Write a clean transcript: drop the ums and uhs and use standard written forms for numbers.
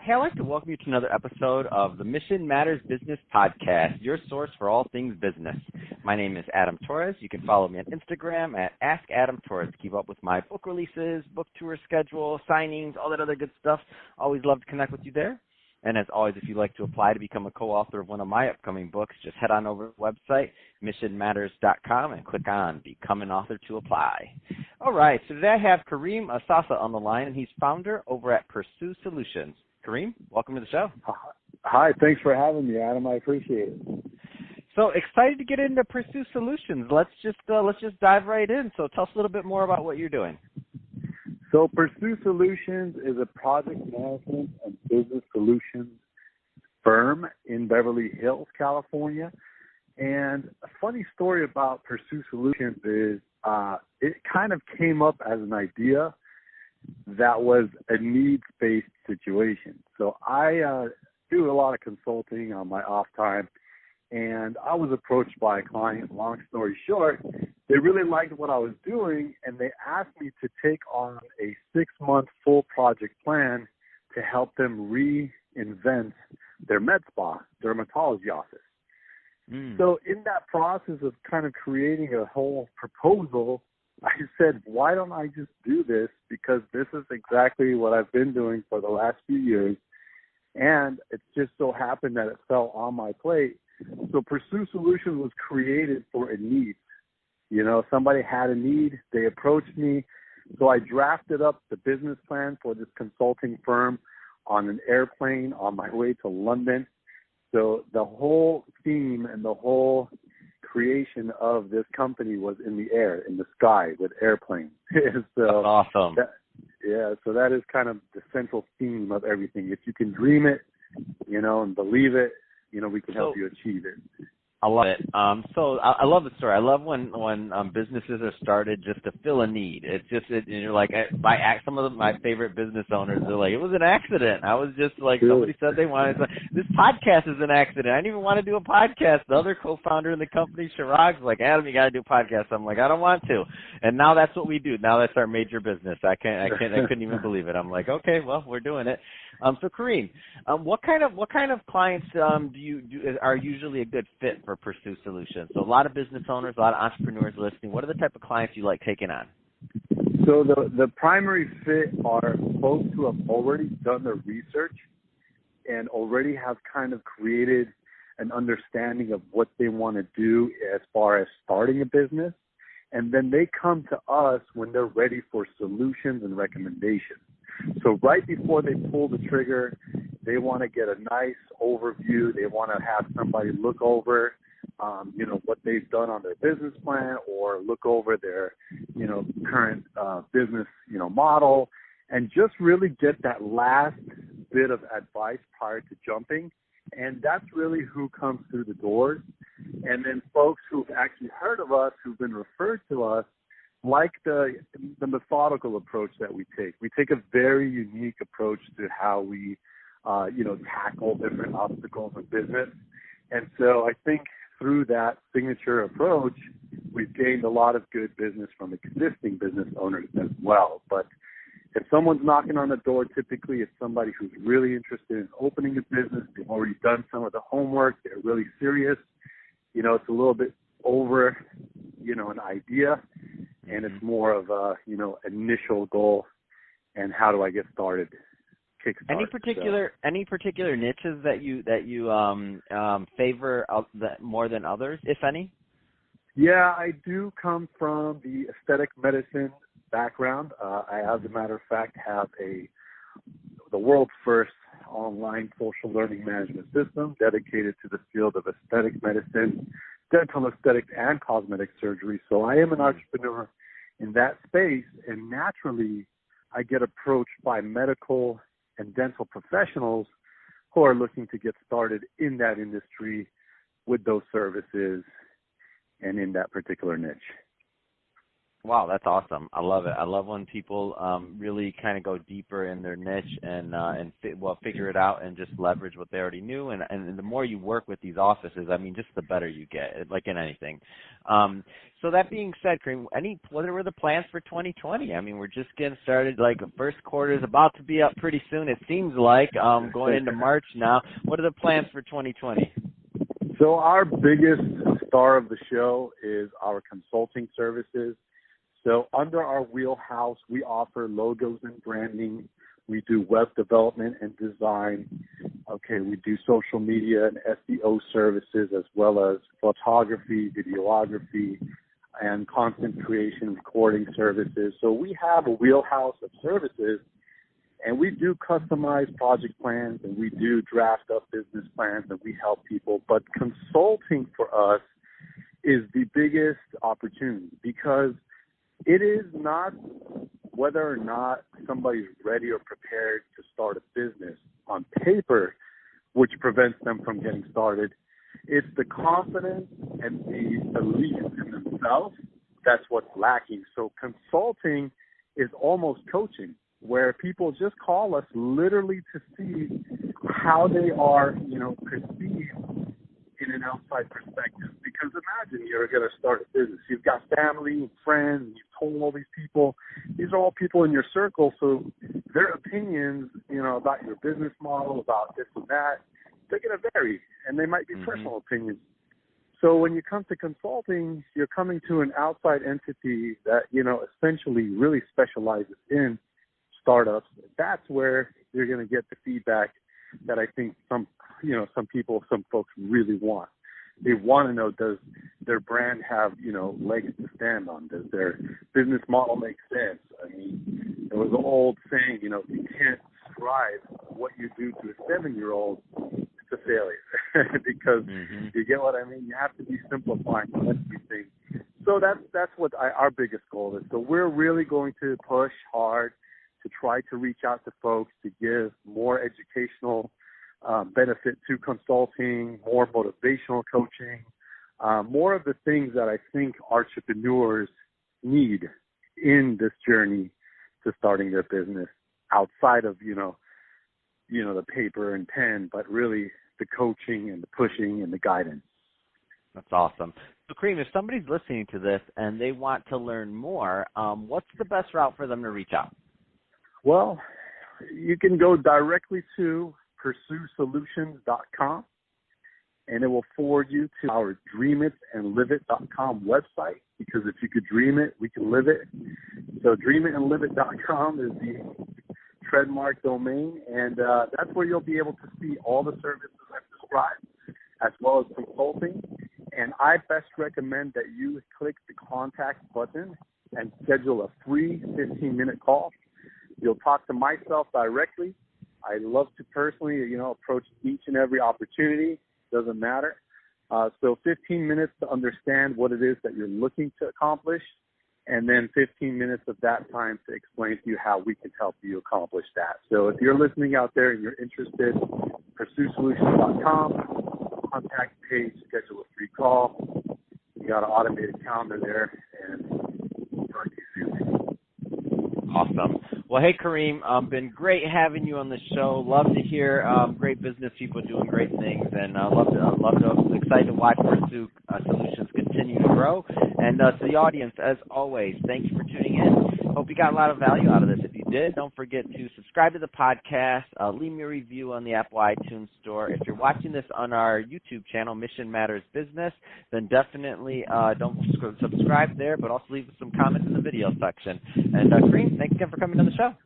Hey, I'd like to welcome you to another episode of the Mission Matters Business Podcast, your source for all things business. My name is Adam Torres. You can follow me on Instagram at AskAdamTorres to keep up with my book releases, book tour schedule, signings, all that other good stuff. Always love to connect with you there. And as always, if you'd like to apply to become a co-author of one of my upcoming books, just head on over to the website, missionmatters.com, and click on Become an Author to apply. All right, so today I have Kareem Assassa on the line, and he's founder over at Pursue Solutions. Kareem, welcome to the show. Hi, thanks for having me, Adam. I appreciate it. So excited to get into Pursue Solutions. Let's just dive right in. So tell us a little bit more about what you're doing. So Pursue Solutions is a project management and business solutions firm in Beverly Hills, California. And a funny story about Pursue Solutions is it kind of came up as an idea that was a needs-based situation. So I do a lot of consulting on my off time, and I was approached by a client. Long story short, they really liked what I was doing, and they asked me to take on a 6-month full project plan to help them reinvent their med spa, dermatology office. So in that process of kind of creating a whole proposal, I said, why don't I just do this? Because this is exactly what I've been doing for the last few years. And it just so happened that it fell on my plate. So Pursue Solutions was created for a need. You know, somebody had a need. They approached me. So I drafted up the business plan for this consulting firm on an airplane on my way to London. So the whole theme and the whole creation of this company was in the air, in the sky, with airplanes. So that's awesome. So that is kind of the central theme of everything. If you can dream it, you know, and believe it, you know, we can help you achieve it. I love it. So I love the story. I love when businesses are started just to fill a need. It's just, you're like, some of my favorite business owners are like, it was an accident. I was just like, somebody said they wanted, this podcast is an accident. I didn't even want to do a podcast. The other co-founder in the company, Chirag's like, Adam, you got to do a podcast. I'm like, I don't want to. And now that's what we do. Now that's our major business. I couldn't even believe it. I'm like, okay, well, we're doing it. So Kareem, what kind of clients are usually a good fit for Pursue Solutions? So a lot of business owners, a lot of entrepreneurs listening. What are the type of clients you like taking on? So the primary fit are folks who have already done their research and already have kind of created an understanding of what they want to do as far as starting a business. And then they come to us when they're ready for solutions and recommendations. So right before they pull the trigger, they want to get a nice overview. They want to have somebody look over, what they've done on their business plan, or look over their, current business, model, and just really get that last bit of advice prior to jumping. And that's really who comes through the doors. And then folks who've actually heard of us, who've been referred to us, like the methodical approach that we take. We take a very unique approach to how we, tackle different obstacles in business. And so I think through that signature approach, we've gained a lot of good business from existing business owners as well. But if someone's knocking on the door, typically it's somebody who's really interested in opening a business. They've already done some of the homework. They're really serious. It's a little bit over, an idea. And it's more of a, initial goal and how do I get started, kickstart. Any particular niches that you favor more than others, if any? Yeah, I do come from the aesthetic medicine background. I, as a matter of fact, have the world's first online social learning management system dedicated to the field of aesthetic medicine, dental aesthetics, and cosmetic surgery. So I am an entrepreneur in that space, and naturally I get approached by medical and dental professionals who are looking to get started in that industry with those services and in that particular niche. Wow, that's awesome. I love it. I love when people really kind of go deeper in their niche and figure it out and just leverage what they already knew. And the more you work with these offices, I mean, just the better you get, like in anything. So that being said, Kareem, what were the plans for 2020? I mean, we're just getting started. Like the first quarter is about to be up pretty soon. It seems like going into March now. What are the plans for 2020? So our biggest star of the show is our consulting services. So under our wheelhouse, we offer logos and branding. We do web development and design. Okay, we do social media and SEO services as well as photography, videography, and content creation, recording services. So we have a wheelhouse of services, and we do customized project plans, and we do draft up business plans, and we help people. But consulting for us is the biggest opportunity because it is not whether or not somebody's ready or prepared to start a business on paper, which prevents them from getting started. It's the confidence and the belief in themselves that's what's lacking. So consulting is almost coaching, where people just call us literally to see how they are, perceived in an outside perspective. Because imagine you're going to start a business. You've got family and friends, and you've told all these people. These are all people in your circle, so their opinions, about your business model, about this and that, they're going to vary, and they might be personal opinions. So when you come to consulting, you're coming to an outside entity that, essentially really specializes in startups. That's where you're going to get the feedback that I think some folks really want. They want to know, does their brand have, legs to stand on? Does their business model make sense? I mean, there was an old saying, you can't describe what you do to a 7-year-old, it's a failure. Because you get what I mean? You have to be simplifying everything. So that's what our biggest goal is. So we're really going to push hard to try to reach out to folks to give more educational benefit to consulting, more motivational coaching, more of the things that I think entrepreneurs need in this journey to starting their business outside of, the paper and pen, but really the coaching and the pushing and the guidance. That's awesome. So, Kareem, if somebody's listening to this and they want to learn more, what's the best route for them to reach out? Well, you can go directly to pursuesolutions.com, and it will forward you to our dreamitandliveit.com website, because if you could dream it, we can live it. So dreamitandliveit.com is the trademark domain, and that's where you'll be able to see all the services I've described, as well as consulting. And I best recommend that you click the contact button and schedule a free 15-minute call. You'll talk to myself directly. I love to personally, approach each and every opportunity. Doesn't matter. So 15 minutes to understand what it is that you're looking to accomplish, and then 15 minutes of that time to explain to you how we can help you accomplish that. So if you're listening out there and you're interested, pursuesolutions.com, contact page, schedule a free call. You got an automated calendar there, and we'll talk to you soon. Awesome. Well, hey, Kareem, been great having you on the show. Love to hear great business people doing great things, and excited to watch Pursue Solutions continue to grow. And to the audience, as always, thank you for tuning in. Hope you got a lot of value out of this. If you did, don't forget to subscribe to the podcast, leave me a review on the Apple iTunes Store. If you're watching this on our YouTube channel, Mission Matters Business, then definitely don't subscribe there, but also leave some comments in the video section. And Kareem, thanks again for coming on the show.